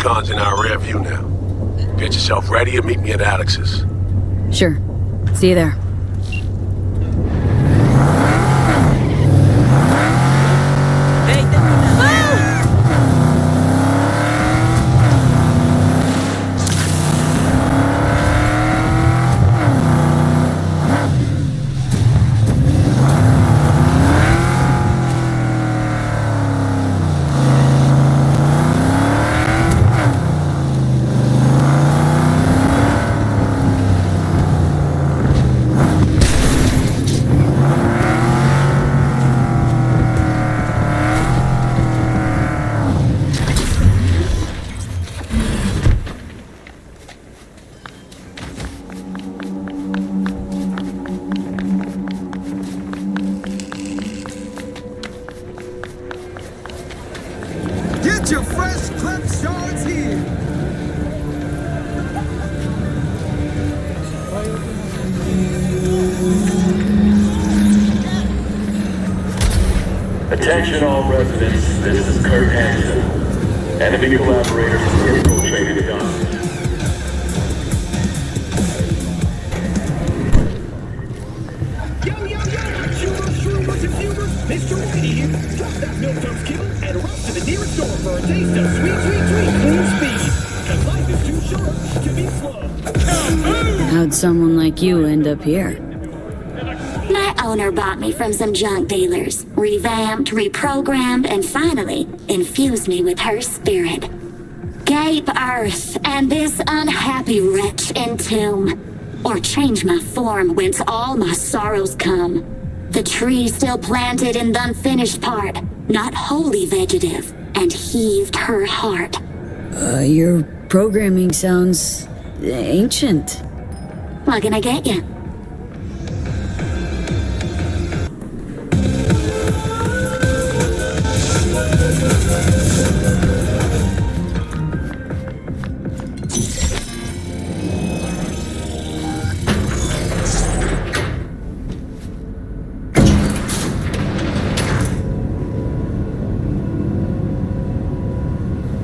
recon's in our rear view now. Get yourself ready and meet me at Alex's. Sure. See you there. Get your fresh clip shards here. Attention all residents, this is Kurt Hansen. Enemy collaborators infiltrated the gun. Mr. Whitey here. Drop that milk kill and rush to the nearest store for a taste of sweet, sweet, sweet clean speed. Cause life is too short to be slow. How'd someone like you end up here? My owner bought me from some junk dealers, revamped, reprogrammed, and finally infused me with her spirit. Gape earth and this unhappy wretch entomb, or change my form whence all my sorrows come. The tree still planted in the unfinished part, not wholly vegetative, and heaved her heart. Your programming sounds ancient. What can I get you?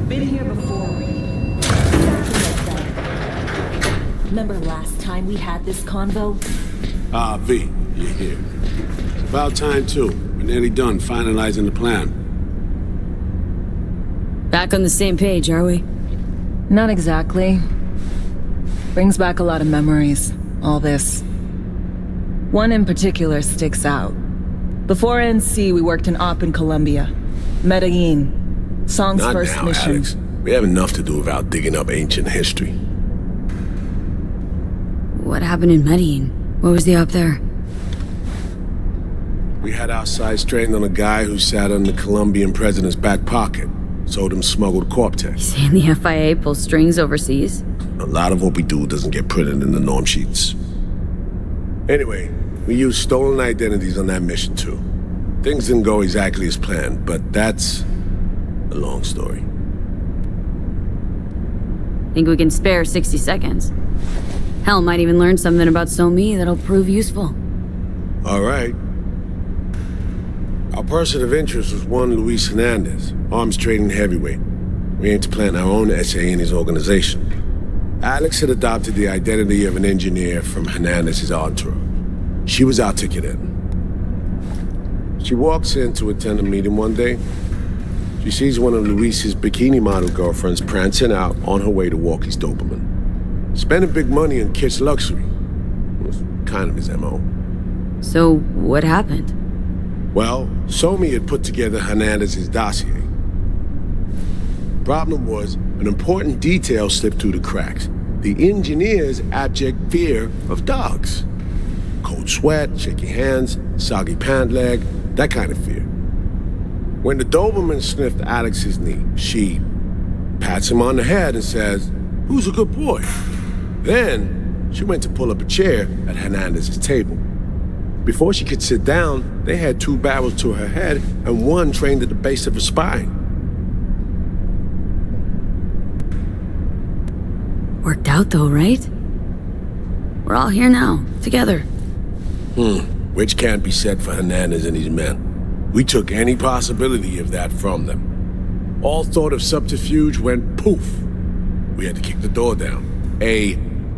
Been here before, Reed. Remember last time we had this convo? Ah, V, you're here. It's about time, too. We're nearly done finalizing the plan. Back on the same page, are we? Not exactly. Brings back a lot of memories, all this. One in particular sticks out. Before NC, we worked in Op in Colombia. Medellin. Song's Not first now, mission. Alex. We have enough to do without digging up ancient history. What happened in Medellin? What was the up there? We had our sights trained on a guy who sat on the Colombian president's back pocket. Sold him smuggled Corp-Tex. Saying the FIA pulls strings overseas? A lot of what we do doesn't get printed in the norm sheets. Anyway, we used stolen identities on that mission too. Things didn't go exactly as planned, but that's a long story. Think we can spare 60 seconds? Hell, might even learn something about So-Me that'll prove useful. All right. Our person of interest was one Luis Hernandez, arms trading heavyweight. We aim to plant our own SA in his organization. Alex had adopted the identity of an engineer from Hernandez's entourage. She was our ticket in. She walks in to attend a meeting one day. She sees one of Luis's bikini model girlfriends prancing out on her way to walk his Doberman. Spending big money on kitsch luxury. It was kind of his MO. So, what happened? Well, So-Me had put together Hernandez's dossier. Problem was, an important detail slipped through the cracks. The engineer's abject fear of dogs. Cold sweat, shaky hands, soggy pant leg, that kind of fear. When the Doberman sniffed Alex's knee, she pats him on the head and says, "Who's a good boy?" Then, she went to pull up a chair at Hernandez's table. Before she could sit down, they had two barrels to her head and one trained at the base of her spine. Worked out though, right? We're all here now, together. Which can't be said for Hernandez and his men. We took any possibility of that from them. All thought of subterfuge went poof we had to kick the door down. A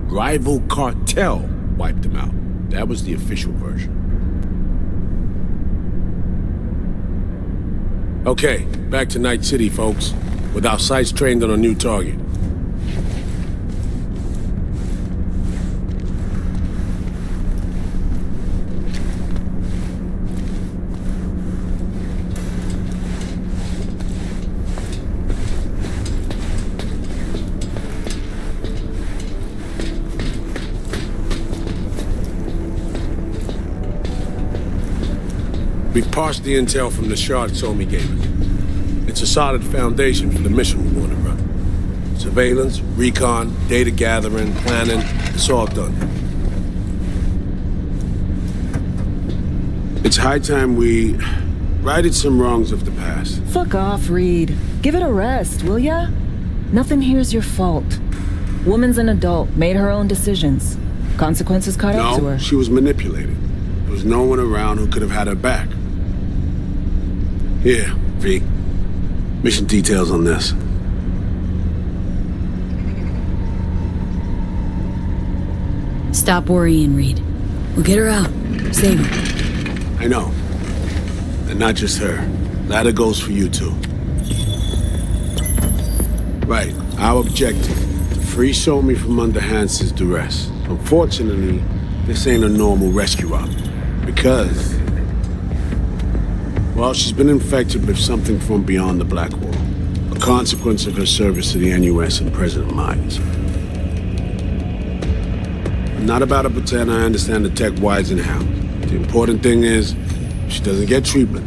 rival cartel wiped them out. That was the official version. Okay, back to Night City, folks. With our sights trained on a new target. We've parsed the intel from the shard Somi gave us. It's a solid foundation for the mission we want to run. Surveillance, recon, data gathering, planning, it's all done. It's high time we righted some wrongs of the past. Fuck off, Reed. Give it a rest, will ya? Nothing here's your fault. Woman's an adult, made her own decisions. Consequences caught up to her. No, she was manipulated. There was no one around who could have had her back. Here, V. Mission details on this. Stop worrying, Reed. We'll get her out. Save her. I know. And not just her. Ladder goes for you too. Right, our objective. To free Somi from under Hansen's duress. Unfortunately, this ain't a normal rescue op. Because... well, she's been infected with something from beyond the Black Wall. A consequence of her service to the NUS and President Myers. I'm not about to pretend I understand the tech whys and hows. The important thing is, if she doesn't get treatment,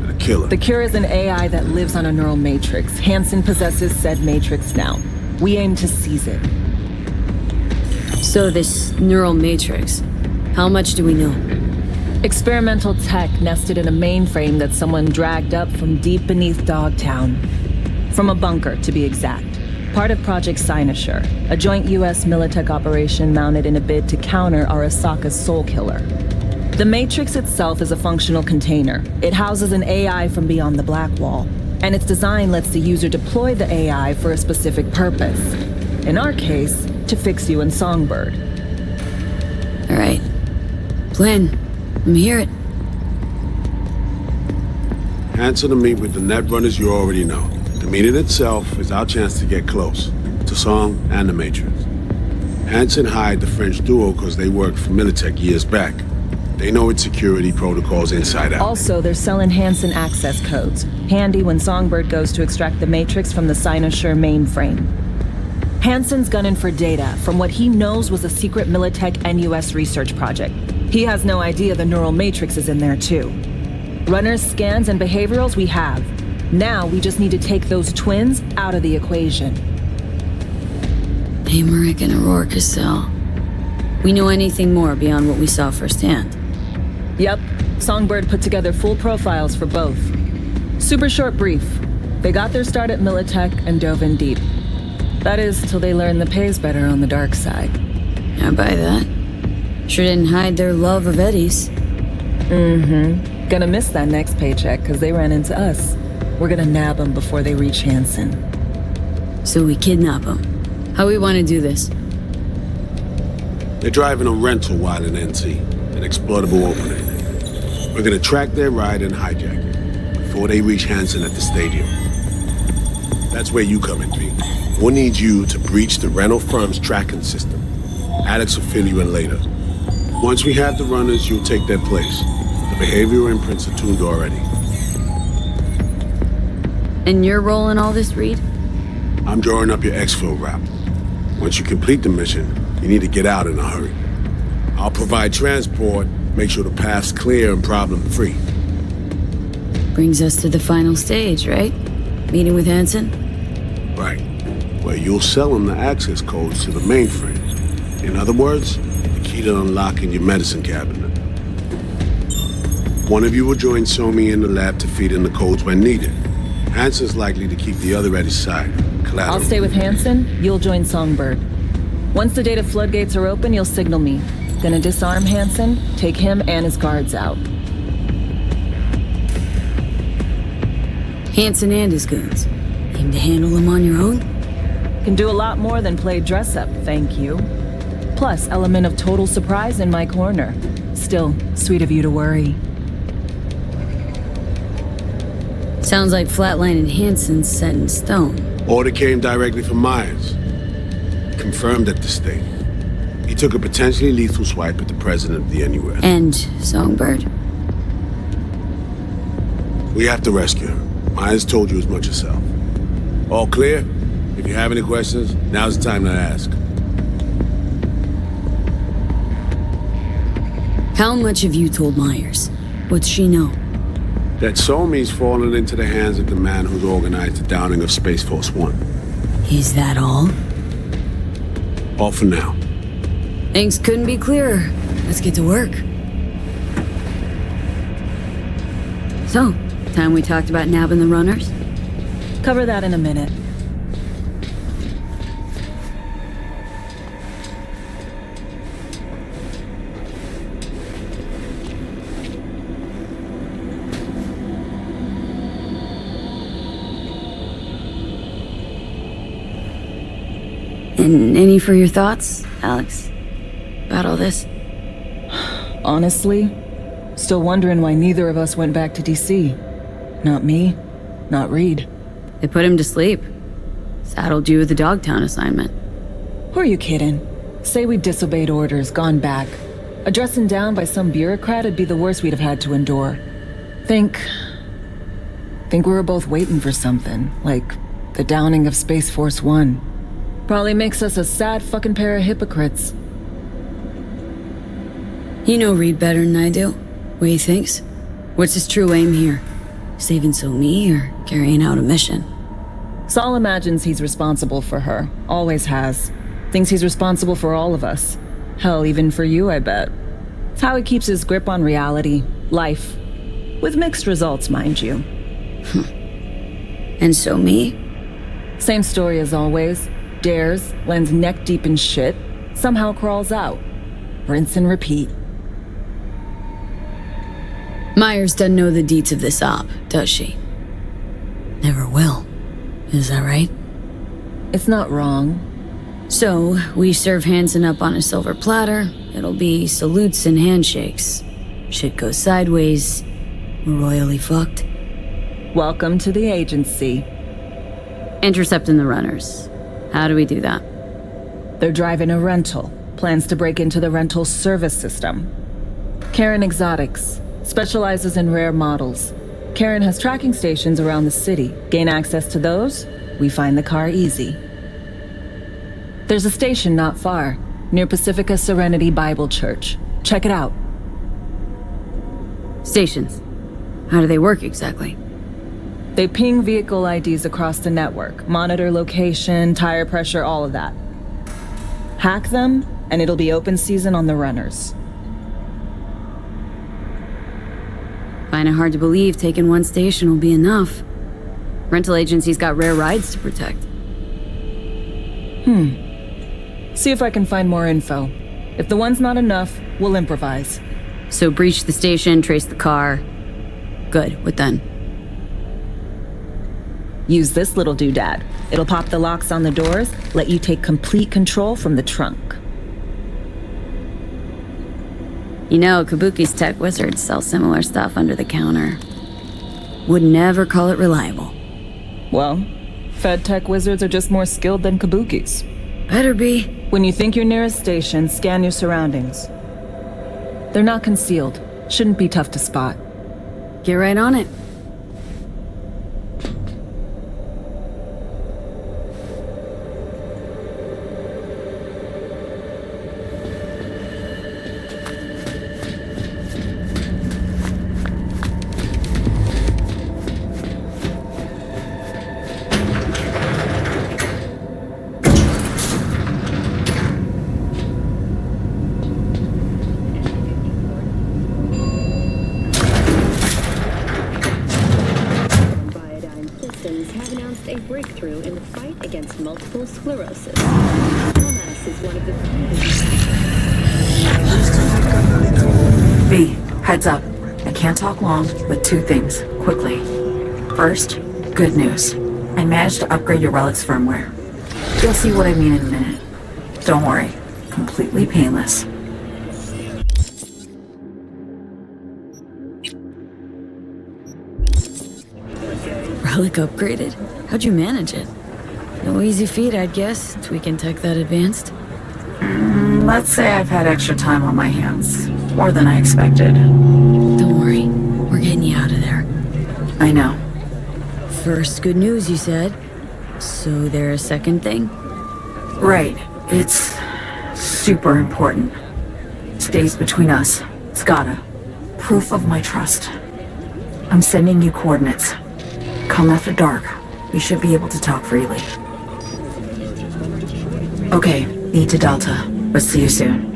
it'll kill her. The cure is an AI that lives on a neural matrix. Hansen possesses said matrix now. We aim to seize it. So this neural matrix, how much do we know? Experimental tech nested in a mainframe that someone dragged up from deep beneath Dogtown. From a bunker, to be exact. Part of Project Cynosure, a joint U.S. Militech operation mounted in a bid to counter Arasaka's Soul Killer. The Matrix itself is a functional container. It houses an AI from beyond the Black Wall, and its design lets the user deploy the AI for a specific purpose. In our case, to fix you and Songbird. All right. Plan. Let me hear it. Answer to meet with the Netrunners you already know. The meeting itself is our chance to get close. To Song and the Matrix. Hansen hired the French duo because they worked for Militech years back. They know its security protocols inside out. Also, they're selling Hansen access codes. Handy when Songbird goes to extract the Matrix from the Cynosure mainframe. Hansen's gunning for data from what he knows was a secret Militech NUS research project. He has no idea the neural matrix is in there too. Runners, scans, and behaviorals we have. Now we just need to take those twins out of the equation. Amaric and Aurora Cassell. We know anything more beyond what we saw firsthand? Yep, Songbird put together full profiles for both. Super short brief. They got their start at Militech and dove in deep. That is, till they learned the pay's better on the dark side. I buy that. Sure didn't hide their love of Eddie's. Mm-hmm. Gonna miss that next paycheck because they ran into us. We're gonna nab them before they reach Hansen. So we kidnap them. How we want to do this? They're driving a rental while in NC, an exploitable opening. We're gonna track their ride and hijack it before they reach Hansen at the stadium. That's where you come in, V. We'll need you to breach the rental firm's tracking system. Alex will fill you in later. Once we have the runners, you'll take their place. The behavioral imprints are tuned already. And your role in all this, Reed? I'm drawing up your exfil route. Once you complete the mission, you need to get out in a hurry. I'll provide transport, make sure the path's clear and problem-free. Brings us to the final stage, right? Meeting with Hansen? Right. Where you'll sell him the access codes to the mainframe. In other words, the key to unlocking your medicine cabinet. One of you will join Somi in the lab to feed in the codes when needed. Hansen's likely to keep the other at his side. Collateral. I'll stay with Hansen, you'll join Songbird. Once the data floodgates are open, you'll signal me. Gonna disarm Hansen, take him and his guards out. Hansen and his goons. Aim to handle them on your own? Can do a lot more than play dress-up, thank you. Plus, element of total surprise in my corner. Still, sweet of you to worry. Sounds like Flatline and Hansen's set in stone. Order came directly from Myers. Confirmed at the state. He took a potentially lethal swipe at the president of the NUS. And Songbird. We have to rescue her. Myers told you as much herself. All clear? If you have any questions, now's the time to ask. How much have you told Myers? What's she know? That Somi's fallen into the hands of the man who's organized the downing of Space Force One. Is that all? All for now. Things couldn't be clearer. Let's get to work. So, time we talked about nabbing the runners? Cover that in a minute. And any for your thoughts, Alex? About all this? Honestly, still wondering why neither of us went back to DC. Not me, not Reed. They put him to sleep. Saddled you with the Dogtown assignment. Who are you kidding? Say we disobeyed orders, gone back. A dressing down by some bureaucrat would be the worst we'd have had to endure. Think we were both waiting for something, like the downing of Space Force One. Probably makes us a sad fucking pair of hypocrites. You know Reed better than I do. What he thinks? What's his true aim here? Saving Somi or carrying out a mission? Saul imagines he's responsible for her. Always has. Thinks he's responsible for all of us. Hell, even for you, I bet. It's how he keeps his grip on reality. Life. With mixed results, mind you. And Somi? Same story as always. Dares, lands neck deep in shit, somehow crawls out. Rinse and repeat. Myers doesn't know the deets of this op, does she? Never will. Is that right? It's not wrong. So, we serve Hansen up on a silver platter. It'll be salutes and handshakes. Shit goes sideways. We're royally fucked. Welcome to the agency. Intercepting the runners. How do we do that? They're driving a rental. Plans to break into the rental service system. Karen Exotics. Specializes in rare models. Karen has tracking stations around the city. Gain access to those, we find the car easy. There's a station not far, near Pacifica Serenity Bible Church. Check it out. Stations. How do they work exactly? They ping vehicle IDs across the network, monitor location, tire pressure, all of that. Hack them, and it'll be open season on the runners. Find it hard to believe taking one station will be enough. Rental agency's got rare rides to protect. See if I can find more info. If the one's not enough, we'll improvise. So breach the station, trace the car. Good, what then? Use this little doodad. It'll pop the locks on the doors, let you take complete control from the trunk. You know, Kabuki's tech wizards sell similar stuff under the counter. Would never call it reliable. Well, Fed tech wizards are just more skilled than Kabukis. Better be. When you think you're near a station, scan your surroundings. They're not concealed. Shouldn't be tough to spot. Get right on it. A breakthrough in the fight against multiple sclerosis. MS is one of the B, heads up. I can't talk long, but two things, quickly. First, good news. I managed to upgrade your relic's firmware. You'll see what I mean in a minute. Don't worry. Completely painless. Relic upgraded? How'd you manage it? No easy feat, I'd guess, tweaking tech that advanced. Let's say I've had extra time on my hands. More than I expected. Don't worry, we're getting you out of there. I know. First good news, you said. So there a second thing? Right. It's super important. Stays between us. It's gotta. Proof of my trust. I'm sending you coordinates. Come after dark. We should be able to talk freely. Okay, need to Delta. But see you soon.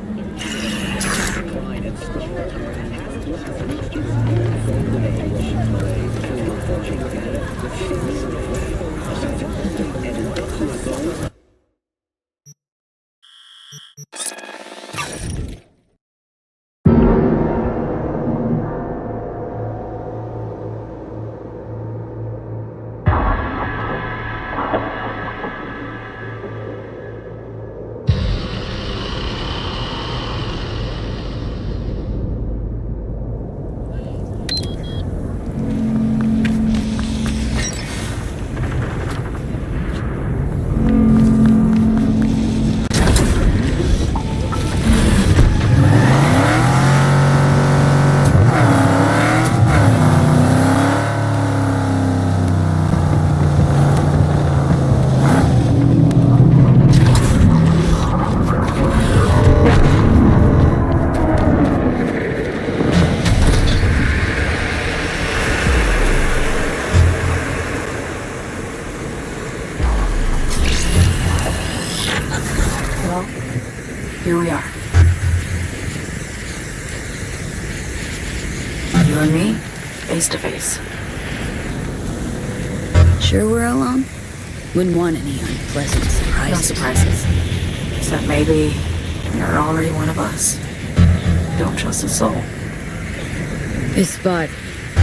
Here we are. You and me, face to face. Sure we're alone? Wouldn't want any unpleasant No surprises. surprises. Except maybe you're already one of us. Don't trust a soul. This spot.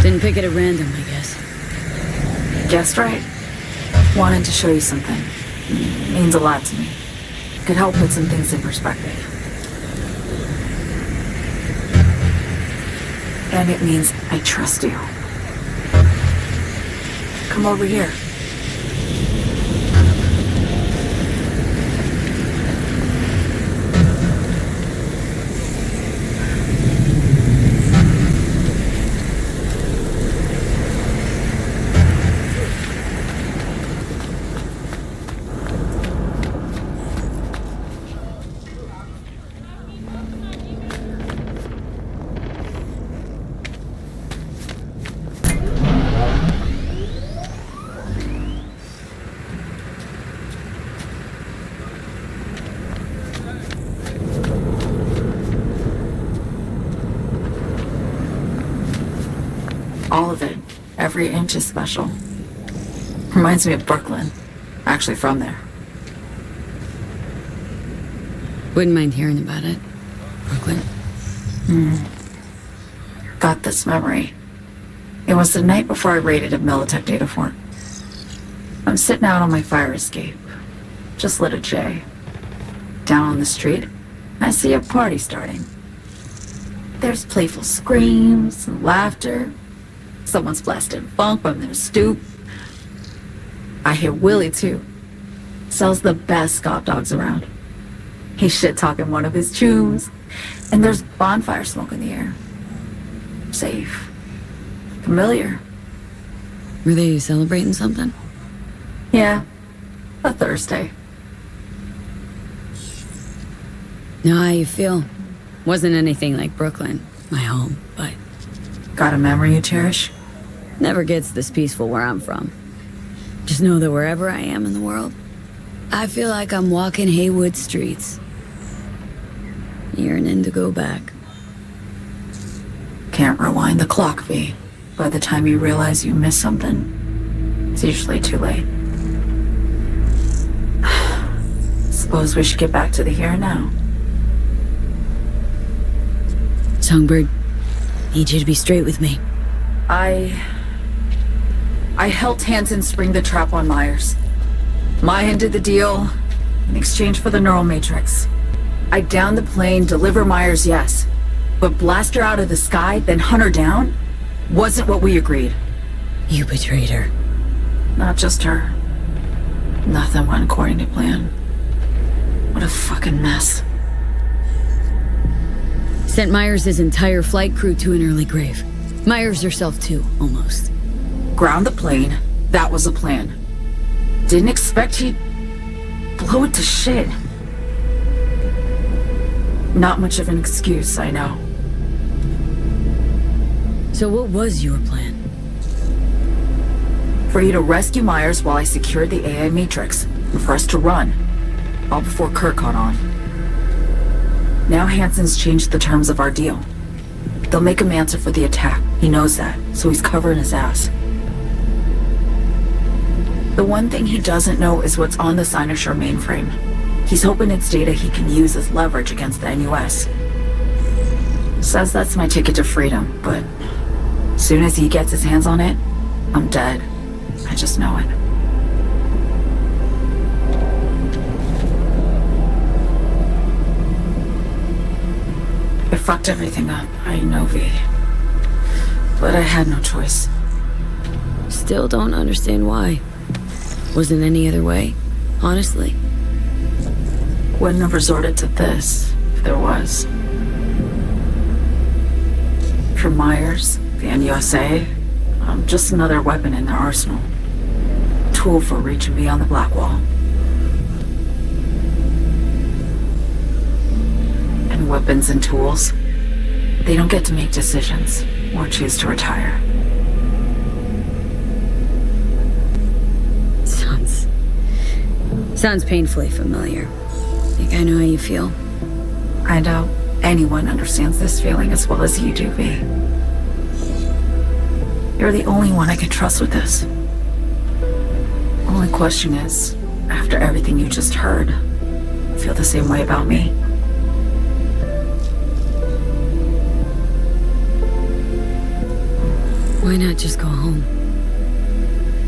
Didn't pick it at random, I guess. Guessed right. Wanted to show you something. Means a lot to me. Could help put some things in perspective. And it means I trust you. Come over here. All of it. Every inch is special. Reminds me of Brooklyn. Actually from there. Wouldn't mind hearing about it. Brooklyn. Got this memory. It was the night before I raided a Militech data fort. I'm sitting out on my fire escape. Just lit a J. Down on the street, I see a party starting. There's playful screams and laughter. Someone's blasting funk from their stoop. I hear Willie, too. Sells the best Scott dogs around. He's shit-talking one of his tunes. And there's bonfire smoke in the air. Safe. Familiar. Were they celebrating something? Yeah. A Thursday. Know how you feel. Wasn't anything like Brooklyn, my home, but Got a memory you cherish? never gets this peaceful where I'm from. Just know that wherever I am in the world, I feel like I'm walking Haywood streets. Yearning to go back. Can't rewind the clock, V. By the time you realize you missed something, it's usually too late. Suppose we should get back to the here and now. Songbird, need you to be straight with me. I helped Hansen spring the trap on Myers. My end of the deal, in exchange for the neural matrix. I'd down the plane, deliver Myers, yes. But blast her out of the sky, then hunt her down? Wasn't what we agreed. You betrayed her. Not just her. Nothing went according to plan. What a fucking mess. Sent Myers' entire flight crew to an early grave. Myers herself too, almost. Ground the plane, that was the plan. Didn't expect he'd blow it to shit. Not much of an excuse, I know. So what was your plan? For you to rescue Myers while I secured the AI Matrix, and for us to run, all before Kurt caught on. Now Hansen's changed the terms of our deal. They'll make him answer for the attack. He knows that, so he's covering his ass. The one thing he doesn't know is what's on the Cynosure mainframe. He's hoping it's data he can use as leverage against the NUS. Says that's my ticket to freedom, but as soon as he gets his hands on it, I'm dead. I just know it. I fucked everything up, I know, V. But I had no choice. Still don't understand why. Wasn't any other way, honestly. Wouldn't have resorted to this, if there was. For Myers, the NUSA, I'm just another weapon in their arsenal. Tool for reaching beyond the Black Wall. And weapons and tools, they don't get to make decisions or choose to retire. Sounds painfully familiar. Think I know how you feel. I doubt anyone understands this feeling as well as you do, V. You're the only one I can trust with this. Only question is, after everything you just heard, feel the same way about me? Why not just go home?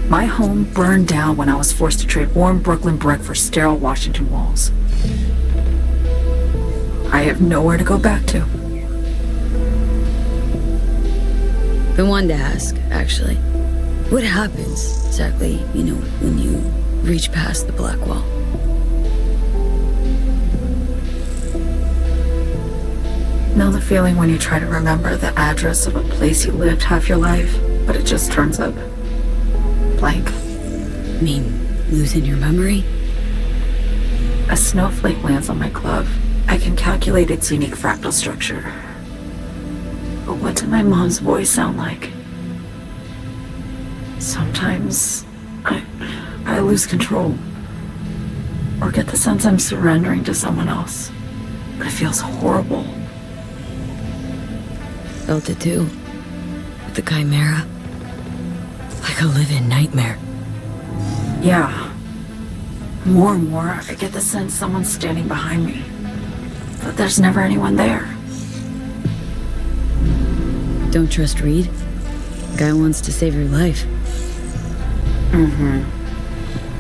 My home burned down when I was forced to trade warm Brooklyn brick for sterile Washington walls. I have nowhere to go back to. Been one to ask, actually. What happens exactly, when you reach past the Black Wall? Know the feeling when you try to remember the address of a place you lived half your life, but it just turns up blank. Losing your memory? A snowflake lands on my glove. I can calculate its unique fractal structure. But what did my mom's voice sound like? Sometimes I lose control. Or get the sense I'm surrendering to someone else. But it feels horrible. Felt it too. With the Chimera. Like a living nightmare. Yeah. More and more, I get the sense someone's standing behind me. But there's never anyone there. Don't trust Reed? Guy wants to save your life.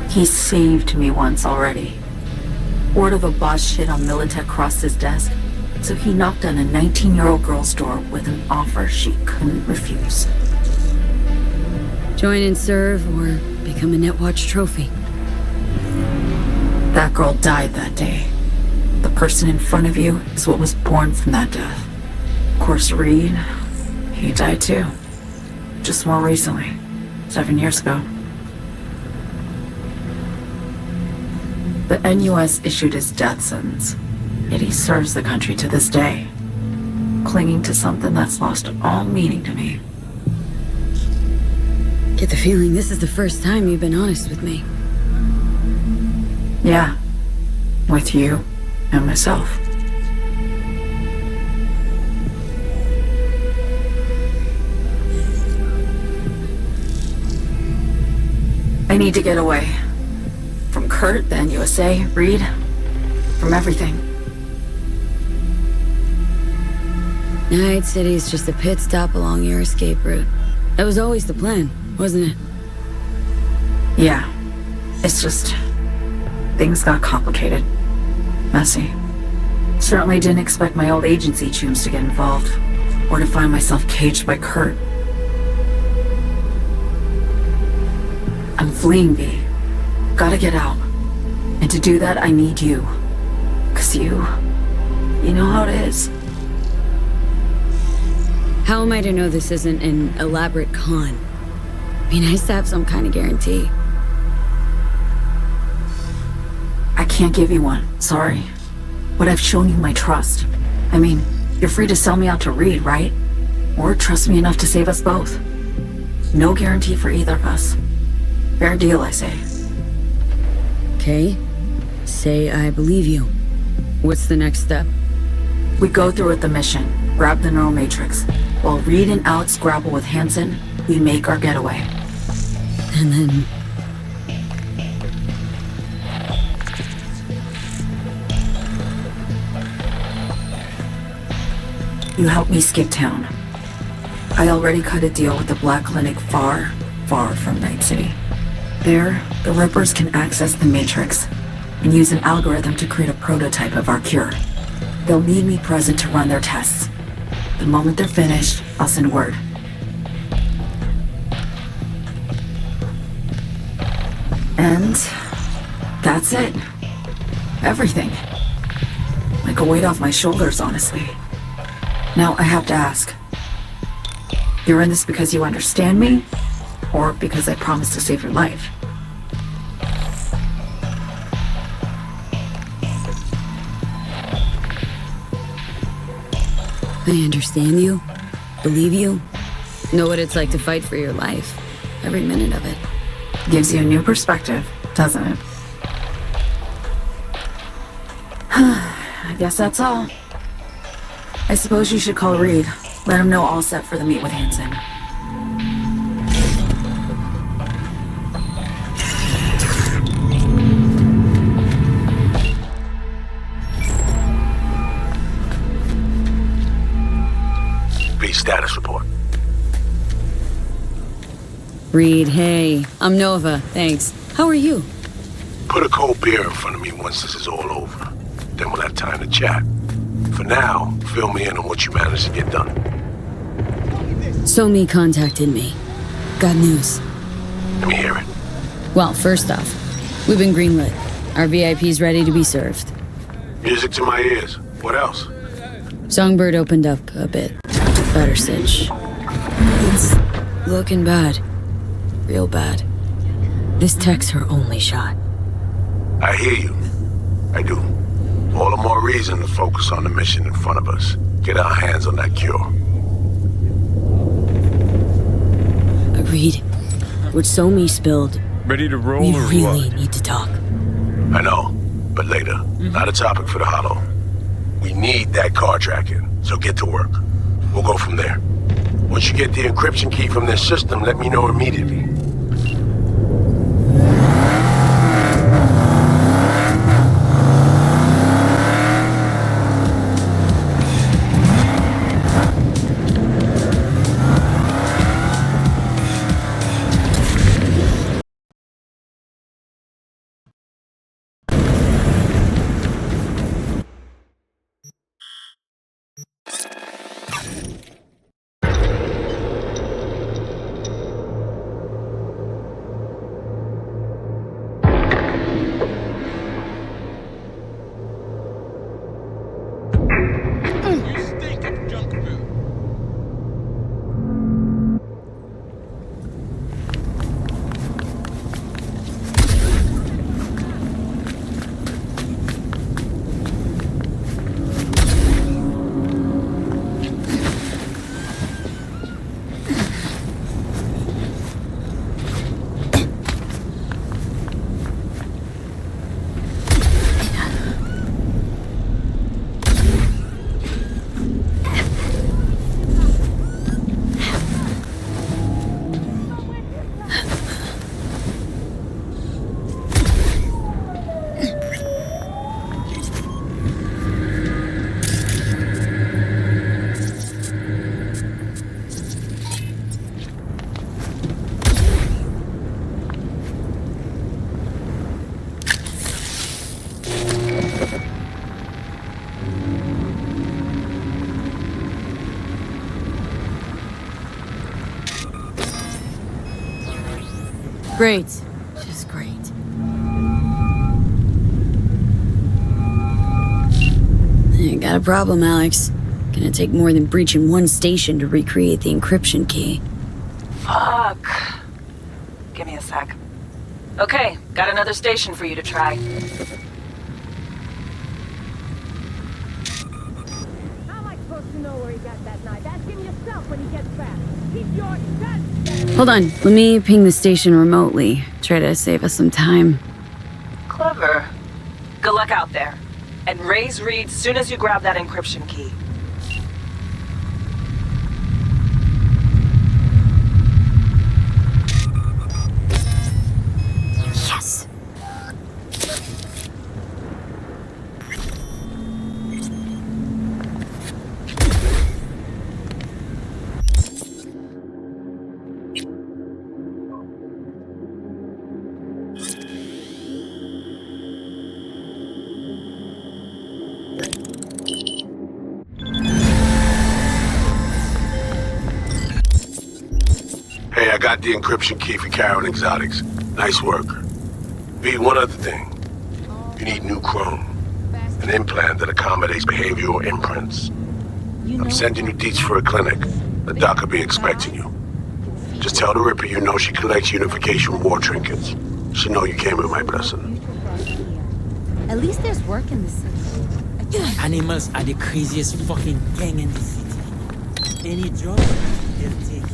He saved me once already. Word of a boss shit on Militech crossed his desk, so he knocked on a 19-year-old girl's door with an offer she couldn't refuse. Join and serve, or become a Netwatch trophy. That girl died that day. The person in front of you is what was born from that death. Of course, Reed, he died too. Just more recently. 7 years ago. The NUS issued his death sentence, yet he serves the country to this day, clinging to something that's lost all meaning to me. Get the feeling this is the first time you've been honest with me. Yeah, with you and myself. I need to get away. From Kurt, the NUSA, Reed, from everything. Night City's just a pit stop along your escape route. That was always the plan, wasn't it? Yeah, it's just things got complicated. Messy. Certainly didn't expect my old agency chooms to get involved, or to find myself caged by Kurt. I'm fleeing, V. Gotta get out. And to do that, I need you. 'Cause you know how it is. How am I to know this isn't an elaborate con? Be nice to have some kind of guarantee. I can't give you one, sorry. But I've shown you my trust. I mean, you're free to sell me out to Reed, right? Or trust me enough to save us both. No guarantee for either of us. Fair deal, I say. Okay. Say I believe you. What's the next step? We go through with the mission, grab the neural matrix. While Reed and Alex grapple with Hansen, we make our getaway. And then... You help me skip town. I already cut a deal with the Black Clinic far, far from Night City. There, the Rippers can access the Matrix and use an algorithm to create a prototype of our cure. They'll need me present to run their tests. The moment they're finished, I'll send word. And that's it. Everything. Like a weight off my shoulders, honestly. Now I have to ask. You're in this because you understand me? Or because I promised to save your life? I understand you, believe you, know what it's like to fight for your life. Every minute of it. Gives you a new perspective, doesn't it? I guess that's all. I suppose you should call Reed. Let him know all set for the meet with Hansen. Status report. Reed, hey. I'm Nova, thanks. How are you? Put a cold beer in front of me once this is all over. Then we'll have time to chat. For now, fill me in on what you managed to get done. Somi contacted me. Got news. Let me hear it. Well, first off, we've been greenlit. Our VIP's ready to be served. Music to my ears. What else? Songbird opened up a bit. Better Stitch. It's looking bad. Real bad. This tech's her only shot. I hear you. I do. All the more reason to focus on the mission in front of us. Get our hands on that cure. Agreed. What Somi spilled, Ready to roll we or really what? need to talk. I know, but later. Not a topic for the Hollow. We need that car tracking, so get to work. We'll go from there. Once you get the encryption key from this system, let me know immediately. Great. Just great. You got a problem, Alex. Gonna take more than breaching one station to recreate the encryption key. Fuck. Give me a sec. Okay, got another station for you to try. How am I supposed to know where he got that knife? Ask him yourself when he gets back. Keep your guts. Hold on, let me ping the station remotely. Try to save us some time. Clever. Good luck out there. And raise Reed soon as you grab that encryption key. Yes! Hey, I got the encryption key for Karen Exotics. Nice work. V, one other thing. You need new chrome. An implant that accommodates behavioral imprints. I'm sending you deets for a clinic. The doc will be expecting you. Just tell the Ripper you know she collects unification war trinkets. She know you came with my blessing. At least there's work in the city. Animals are the craziest fucking gang in the city. Any job, they'll take it.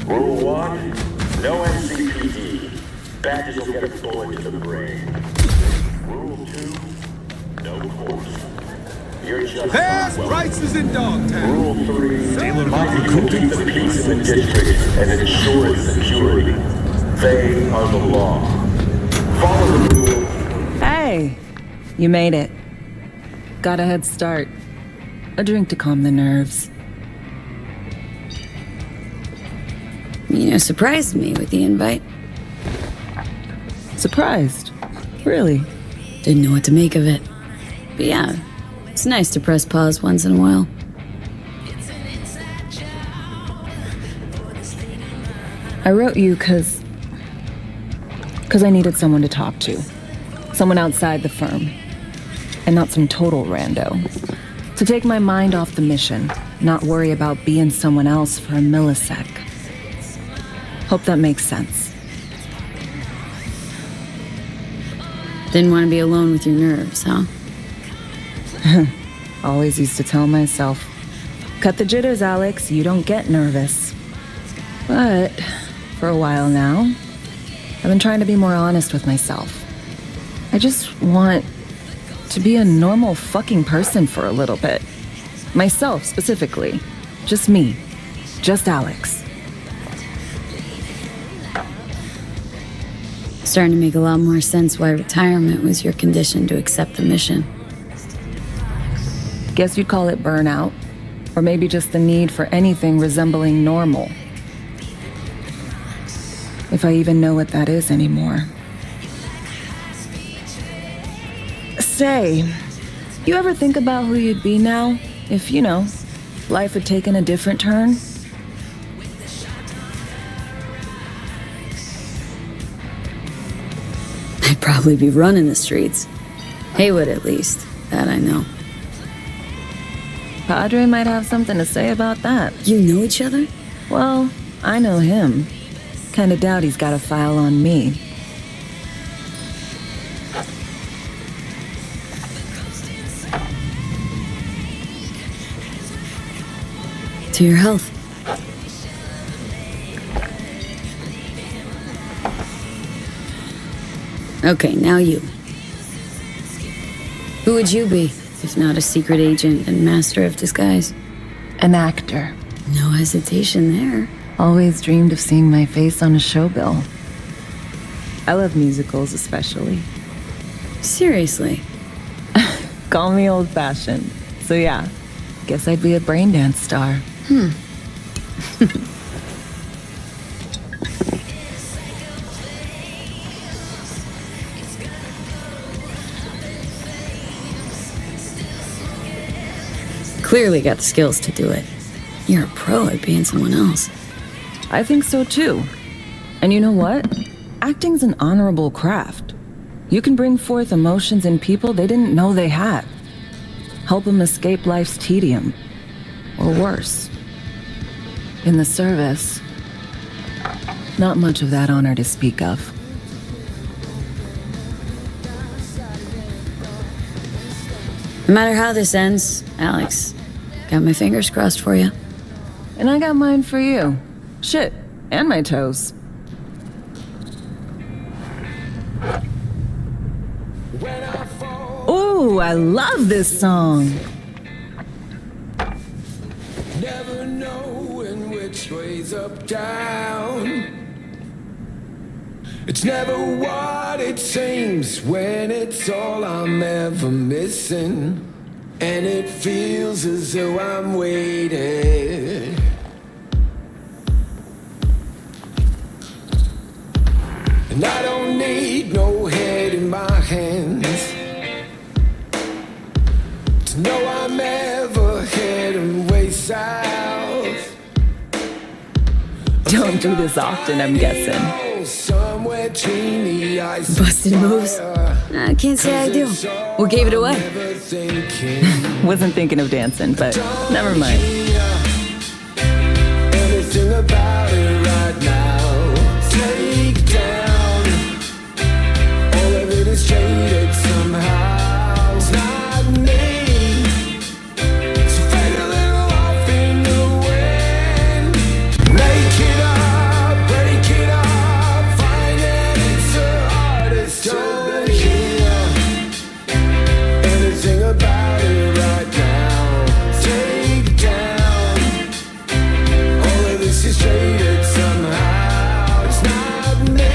Rule 1, no MCPD. Badges will get a bullet to the brain. Rule 2, no course. You're just Past not prices in Dogtown. Rule 3, my people keep the peace in the district and ensure its security. They are the law. Follow the rule. Hey, you made it. Got a head start. A drink to calm the nerves. You surprised me with the invite. Surprised? Really? Didn't know what to make of it. But yeah, it's nice to press pause once in a while. I wrote you cause I needed someone to talk to. Someone outside the firm. and not some total rando. To take my mind off the mission, not worry about being someone else for a millisec. Hope that makes sense. Didn't want to be alone with your nerves, huh? Always used to tell myself, cut the jitters, Alex, you don't get nervous. But for a while now, I've been trying to be more honest with myself. I just want to be a normal fucking person for a little bit. Myself, specifically. Just me. Just Alex. Starting to make a lot more sense why retirement was your condition to accept the mission. Guess you'd call it burnout. Or maybe just the need for anything resembling normal. If I even know what that is anymore. Say, you ever think about who you'd be now if, life had taken a different turn? I'd probably be running the streets. Haywood, at least. That I know. Padre might have something to say about that. You know each other? Well, I know him. Kinda doubt he's got a file on me. To your health. Okay, now you. Who would you be, if not a secret agent and master of disguise? An actor. No hesitation there. Always dreamed of seeing my face on a show bill. I love musicals especially. Seriously? Call me old-fashioned. So yeah, guess I'd be a brain dance star. Clearly got the skills to do it. You're a pro at being someone else. I think so too. And you know what? Acting's an honorable craft. You can bring forth emotions in people they didn't know they had. Help them escape life's tedium. Or worse. In the service, not much of that honor to speak of. No matter how this ends, Alex, got my fingers crossed for you. And I got mine for you. Shit, and my toes. Ooh, I love this song. Never knowing which way's up, down. It's never what it seems when it's all I'm ever missing. And it feels as though I'm waiting. And I don't need no head in my hands to know I'm ever heading way south. Don't do this often, I'm guessing. Busted moves? I can't say I do. What gave it away? Wasn't thinking of dancing, but never mind. Anything about it right now. Take down. All of it is traded somehow. It's not me. So fade a little off in the wind. Make it up, break it up. Find that it's the hardest to hear. Anything about it right now. Take down. All of this is traded somehow. It's not me.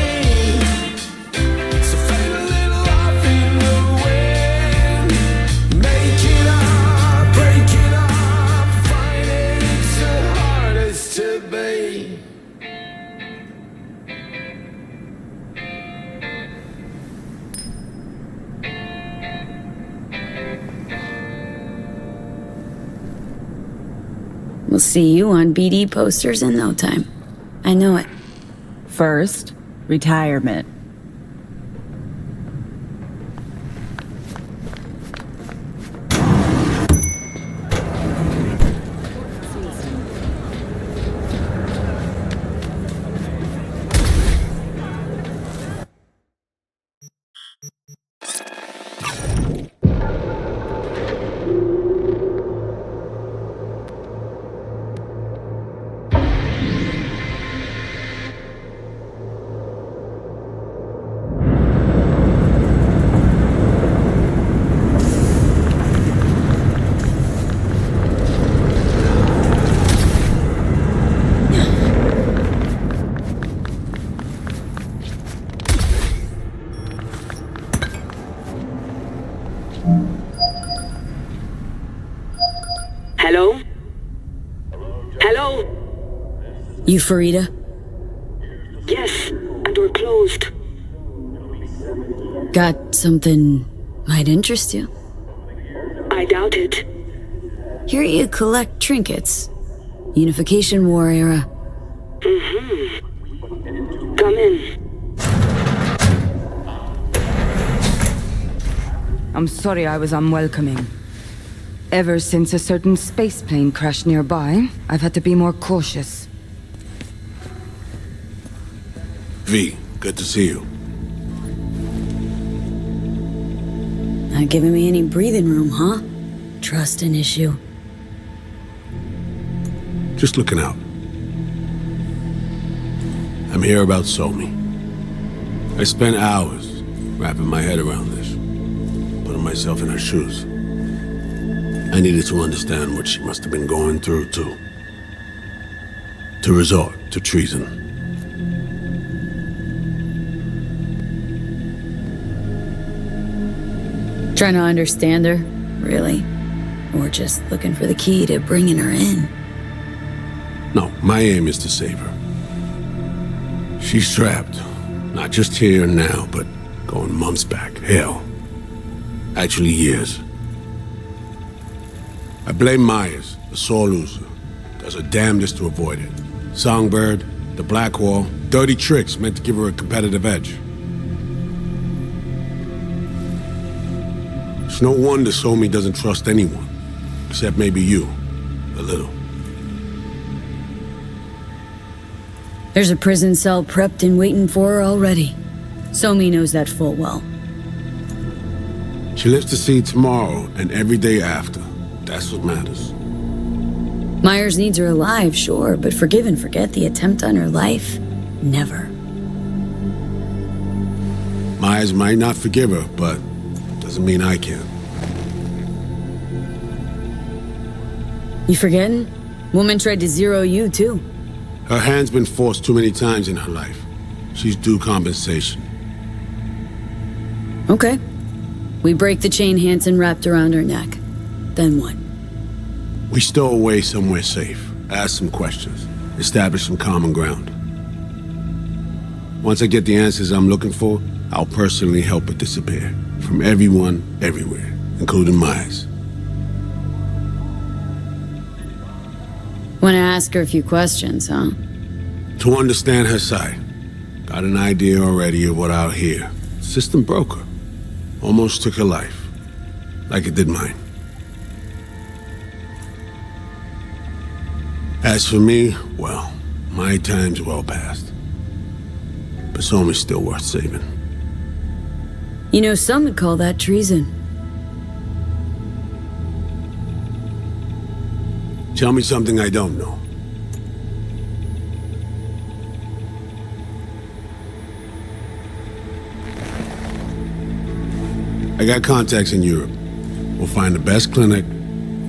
So fade a little off in the wind. Make it up, break it up. Find it, it's the hardest to be. We'll see you on BD posters in no time. I know it. First, retirement. Hello? Hello? You Farida? Yes, a door closed. Got something might interest you? I doubt it. Here you collect trinkets. Unification War era. Come in. I'm sorry I was unwelcoming. Ever since a certain space plane crashed nearby, I've had to be more cautious. V, good to see you. Not giving me any breathing room, huh? Trust an issue. Just looking out. I'm here about Somi. I spent hours wrapping my head around this, putting myself in her shoes. I needed to understand what she must have been going through, too. To resort to treason. Trying to understand her, really? Or just looking for the key to bringing her in? No, my aim is to save her. She's trapped. Not just here and now, but going months back. Hell. Actually years. I blame Myers, the sore loser. Does her damnedest to avoid it. Songbird, the Black Wall, dirty tricks meant to give her a competitive edge. It's no wonder Somi doesn't trust anyone, except maybe you, a little. There's a prison cell prepped and waiting for her already. Somi knows that full well. She lives to see tomorrow and every day after. That's what matters. Myers needs her alive, sure, but forgive and forget the attempt on her life? Never. Myers might not forgive her, but doesn't mean I can. You forgetting? Woman tried to zero you, too. Her hand's been forced too many times in her life. She's due compensation. Okay. We break the chain Hansen wrapped around her neck. Then what? We stow away somewhere safe, ask some questions, establish some common ground. Once I get the answers I'm looking for, I'll personally help her disappear. From everyone, everywhere, including Myers. Wanna ask her a few questions, huh? To understand her side. Got an idea already of what I'll hear. System broke her. Almost took her life. Like it did mine. As for me, well, my time's well past. But Somi's still worth saving. You know, some would call that treason. Tell me something I don't know. I got contacts in Europe. We'll find the best clinic,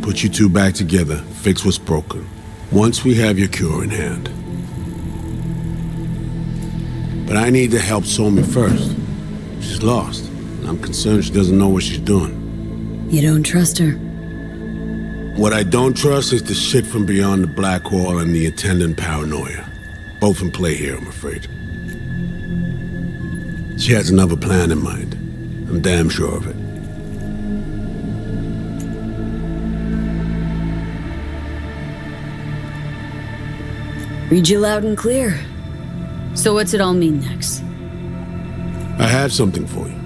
put you two back together, fix what's broken. Once we have your cure in hand. But I need to help Somi first. She's lost, and I'm concerned she doesn't know what she's doing. You don't trust her? What I don't trust is the shit from beyond the Black Wall and the attendant paranoia. Both in play here, I'm afraid. She has another plan in mind. I'm damn sure of it. Read you loud and clear. So what's it all mean next? I have something for you.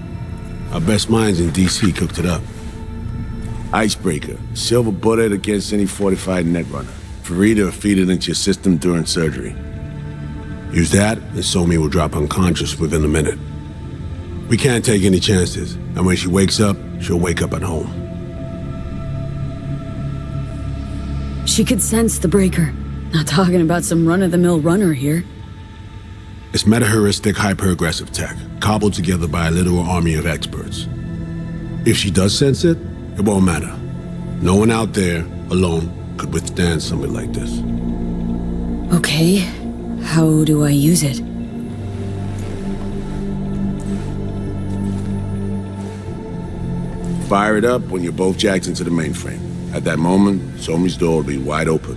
Our best minds in DC cooked it up. Icebreaker, silver bullet against any fortified netrunner. Farida will feed it into your system during surgery. Use that, and Somi will drop unconscious within a minute. We can't take any chances, and when she wakes up, she'll wake up at home. She could sense the breaker. Not talking about some run-of-the-mill runner here. It's meta-heuristic hyper-aggressive tech, cobbled together by a literal army of experts. If she does sense it, it won't matter. No one out there, alone, could withstand something like this. Okay, how do I use it? fire it up when you're both jacked into the mainframe. At that moment, Somi's door will be wide open.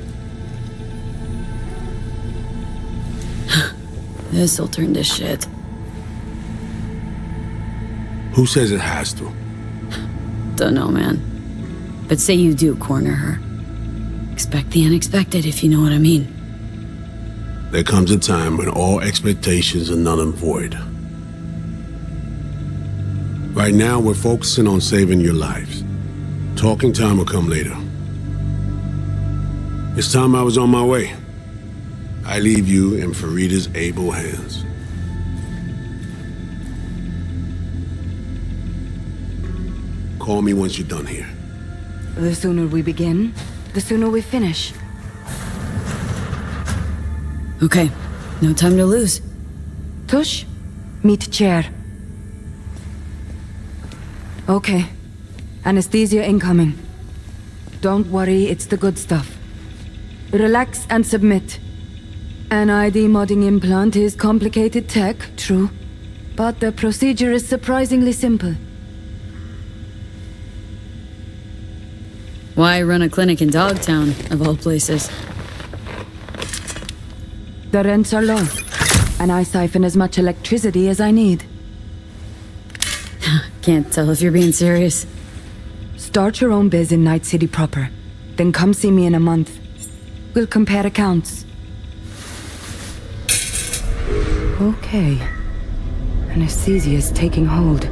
This'll turn to shit. Who says it has to? Dunno, man. But say you do corner her. Expect the unexpected, if you know what I mean. There comes a time when all expectations are null and void. Right now, we're focusing on saving your lives. Talking time will come later. It's time I was on my way. I leave you in Farida's able hands. Call me once you're done here. The sooner we begin, the sooner we finish. Okay, no time to lose. Tush, meet chair. Okay. Anesthesia incoming. Don't worry, it's the good stuff. Relax and submit. An ID modding implant is complicated tech, true. But the procedure is surprisingly simple. Why run a clinic in Dogtown, of all places? The rents are low, and I siphon as much electricity as I need. Can't tell if you're being serious. Start your own biz in Night City proper. Then come see me in a month. We'll compare accounts. Okay. Anesthesia is taking hold.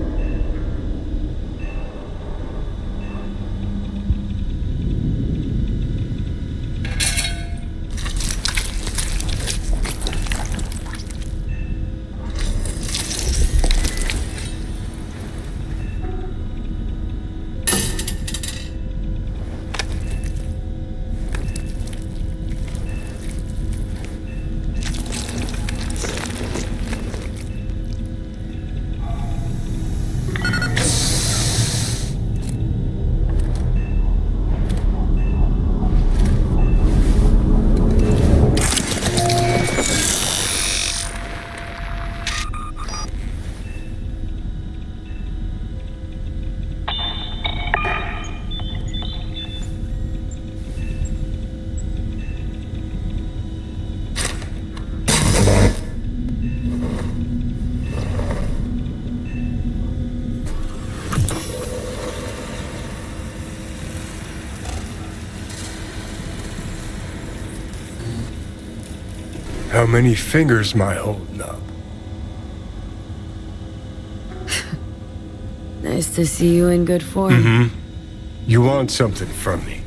How many fingers am I holding up? Nice to see you in good form. Mm-hmm. You want something from me?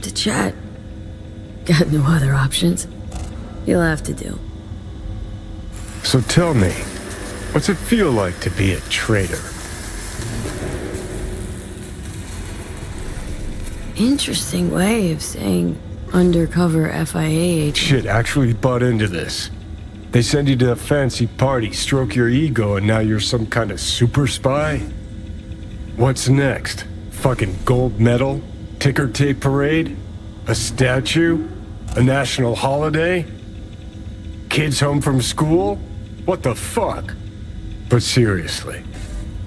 To chat. Got no other options. You'll have to do. So tell me, what's it feel like to be a traitor? Interesting way of saying undercover FIA agent. Shit, actually bought into this. They send you to a fancy party, stroke your ego, and now you're some kind of super spy? What's next? Fucking gold medal? Ticker tape parade? A statue? A national holiday? Kids home from school? What the fuck? But seriously,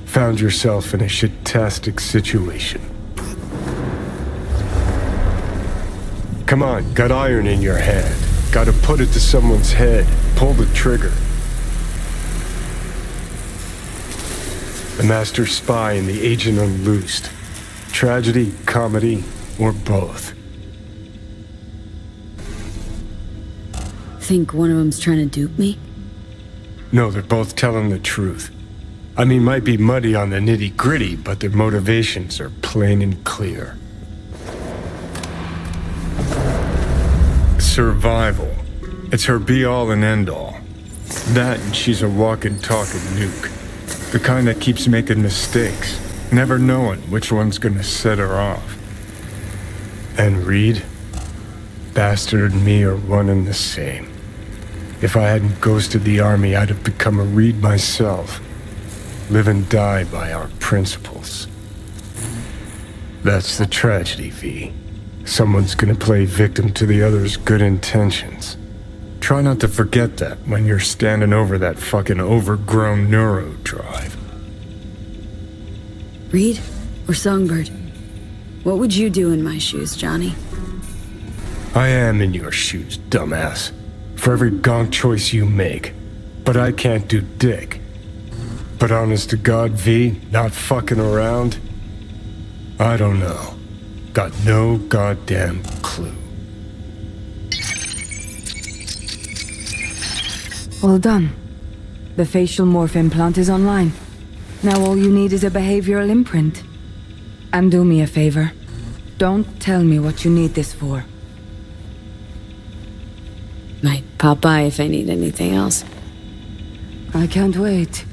found yourself in a shit-tastic situation. Come on, got iron in your hand. Gotta put it to someone's head. Pull the trigger. The master spy and the agent unloosed. Tragedy, comedy, or both. Think one of them's trying to dupe me? No, they're both telling the truth. I mean, might be muddy on the nitty-gritty, but their motivations are plain and clear. Survival. It's her be-all and end-all. That and she's a walking, talking nuke. The kind that keeps making mistakes, never knowing which one's gonna set her off. And Reed? Bastard and me are one and the same. If I hadn't ghosted the army, I'd have become a Reed myself. Live and die by our principles. That's the tragedy, V. Someone's gonna play victim to the other's good intentions. Try not to forget that when you're standing over that fucking overgrown neuro drive. Reed? Or Songbird. What would you do in my shoes, Johnny? I am in your shoes, dumbass. For every gonk choice you make. But I can't do dick. But honest to God, V, not fucking around? I don't know. Got no goddamn clue. Well done. The facial morph implant is online. Now all you need is a behavioral imprint. And do me a favor. Don't tell me what you need this for. Might pop by if I need anything else. I can't wait.